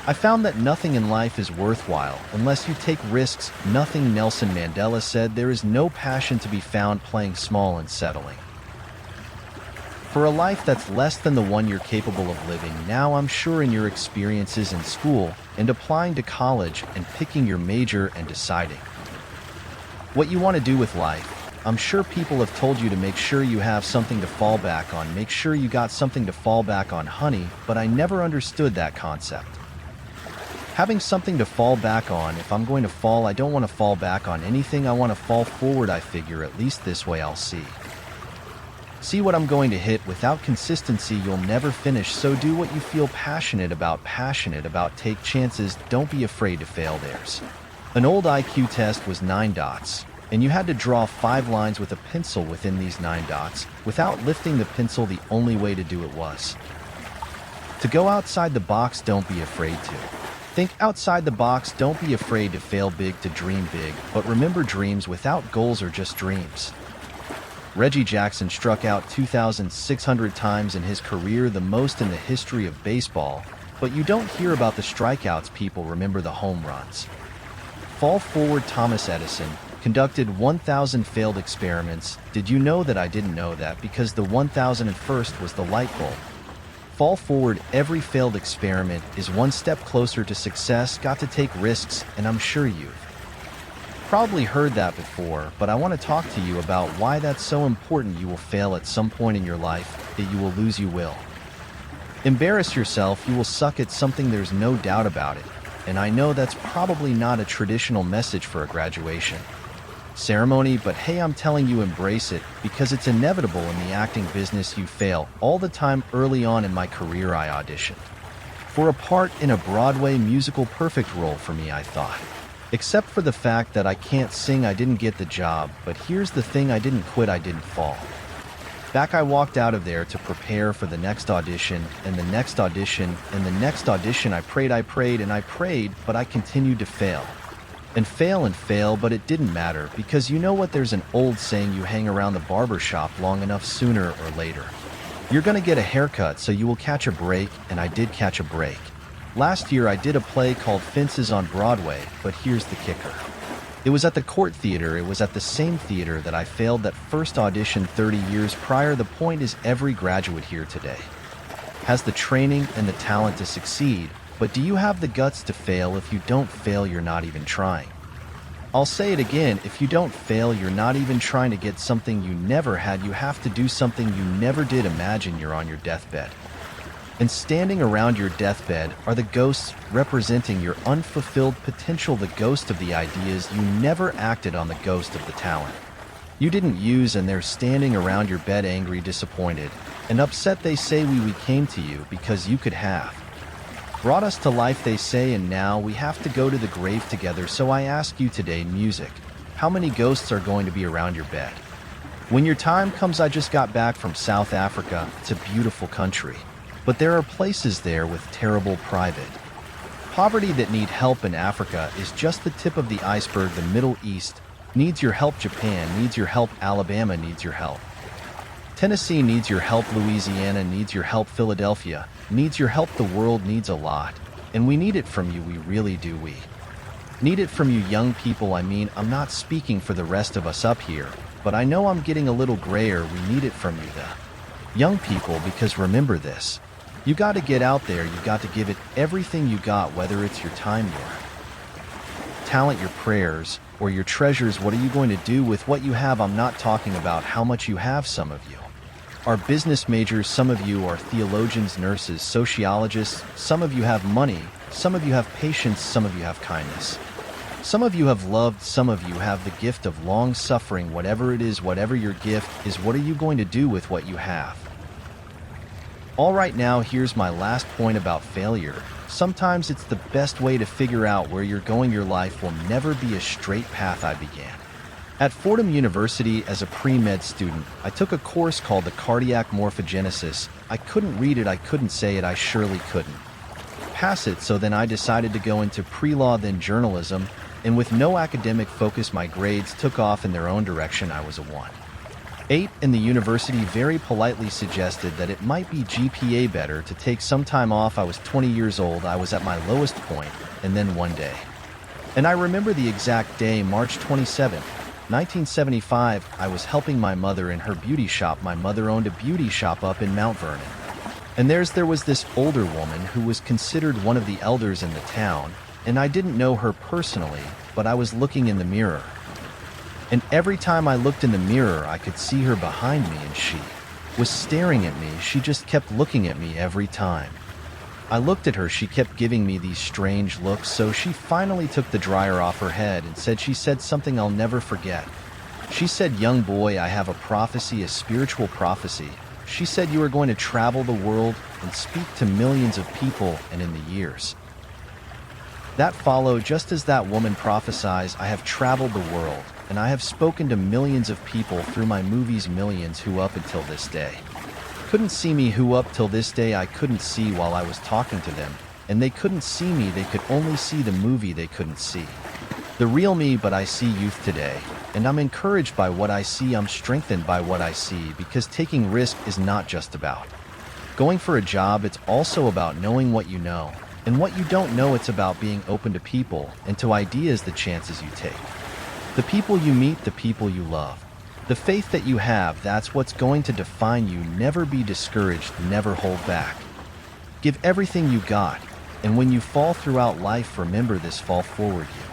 I found that nothing in life is worthwhile unless you take risks. Nothing. Nelson Mandela said there is no passion to be found playing small and settling for a life that's less than the one you're capable of living. Now I'm sure in your experiences in school and applying to college and picking your major and deciding what you want to do with life, I'm sure people have told you to make sure you have something to fall back on. Make sure you got something to fall back on, honey, but I never understood that concept. Having something to fall back on. If I'm going to fall, I don't want to fall back on anything. I want to fall forward. I figure at least this way I'll see what I'm going to hit. Without consistency, you'll never finish. So do what you feel passionate about. Take chances. Don't be afraid to fail. There's an old IQ test was 9 dots, and you had to draw 5 lines with a pencil within these 9 dots. Without lifting the pencil, the only way to do it was to go outside the box. Don't be afraid to think outside the box. Don't be afraid to fail big, to dream big. But remember, dreams without goals are just dreams. Reggie Jackson struck out 2,600 times in his career, the most in the history of baseball. But you don't hear about the strikeouts. People remember the home runs. Fall forward. Thomas Edison conducted 1,000 failed experiments. Did you know that? I didn't know that, because the 1,001st was the light bulb. Fall forward. Every failed experiment is one step closer to success. Got to take risks, and I'm sure you've probably heard that before, but I want to talk to you about why that's so important. You will fail at some point in your life. That you will lose. You will embarrass yourself. You will suck at something. There's no doubt about it. And I know that's probably not a traditional message for a graduation ceremony, but hey, I'm telling you, embrace it, because it's inevitable in the acting business. You fail all the time. Early on in my career, I auditioned for a part in a Broadway musical. Perfect role for me, I thought. Except for the fact that I can't sing, I didn't get the job. But here's the thing, I didn't quit, I didn't fall back. I walked out of there to prepare for the next audition, and the next audition, and the next audition. I prayed, and I prayed, but I continued to fail. And fail, but it didn't matter, because you know what? There's an old saying, you hang around the barber shop long enough, sooner or later you're gonna get a haircut, so you will catch a break. And I did catch a break. Last year I did a play called Fences on Broadway, but here's the kicker. It was at the Court Theater. It was at the same theater that I failed that first audition 30 years prior. The point is, every graduate here today has the training and the talent to succeed, but do you have the guts to fail? If you don't fail, you're not even trying. I'll say it again, if you don't fail, you're not even trying to get something you never had. You have to do something you never did. Imagine you're on your deathbed, and standing around your deathbed are the ghosts representing your unfulfilled potential, the ghost of the ideas you never acted on, the ghost of the talent you didn't use, and they're standing around your bed, angry, disappointed, and upset. They say, we came to you because you could have brought us to life, they say, and now we have to go to the grave together. So I ask you today, music, how many ghosts are going to be around your bed when your time comes? I just got back from South Africa. It's a beautiful country, but there are places there with terrible private poverty that need help. In Africa is just the tip of the iceberg. The Middle East needs your help. Japan needs your help. Alabama needs your help. Tennessee needs your help. Louisiana needs your help. Philadelphia needs your help. The world needs a lot, and we need it from you. We really do. We need it from you, young people. I mean, I'm not speaking for the rest of us up here, but I know I'm getting a little grayer. We need it from you, the young people, because remember this. You got to get out there. You got to give it everything you got, whether it's your time, your talent, your prayers, or your treasures. What are you going to do with what you have? I'm not talking about how much you have. Some of you are business majors. Some of you are theologians, nurses, sociologists. Some of you have money. Some of you have patience. Some of you have kindness. Some of you have loved. Some of you have the gift of long suffering. Whatever it is, whatever your gift is, what are you going to do with what you have? All right, now here's my last point about failure. Sometimes it's the best way to figure out where you're going. Your life will never be a straight path. I began at Fordham University as a pre-med student. I took a course called the Cardiac Morphogenesis. I couldn't read it, I couldn't say it, I surely couldn't pass it. So then I decided to go into pre-law, then journalism, and with no academic focus, my grades took off in their own direction. I was a 1 8. In the university very politely suggested that it might be GPA better to take some time off. I was 20 years old, I was at my lowest point, and then one day. And I remember the exact day, March 27th, 1975, I was helping my mother in her beauty shop. My mother owned a beauty shop up in Mount Vernon. And there was this older woman who was considered one of the elders in the town, and I didn't know her personally, but I was looking in the mirror. And every time I looked in the mirror, I could see her behind me, and she was staring at me. She just kept looking at me every time I looked at her. She kept giving me these strange looks, so she finally took the dryer off her head and she said something I'll never forget. She said, "Young boy, I have a prophecy, a spiritual prophecy." She said, "You are going to travel the world and speak to millions of people, and in the years that follow, just as that woman prophesies, I have traveled the world, and I have spoken to millions of people through my movies, millions who up until this day couldn't see me, who up till this day I couldn't see while I was talking to them, and they couldn't see me, they could only see the movie, they couldn't see the real me. But I see youth today, and I'm encouraged by what I see, I'm strengthened by what I see, because taking risk is not just about going for a job, it's also about knowing what you know, and what you don't know. It's about being open to people and to ideas, the chances you take, the people you meet, the people you love, the faith that you have. That's what's going to define you. Never be discouraged, never hold back. Give everything you got, and when you fall throughout life, remember this: fall forward you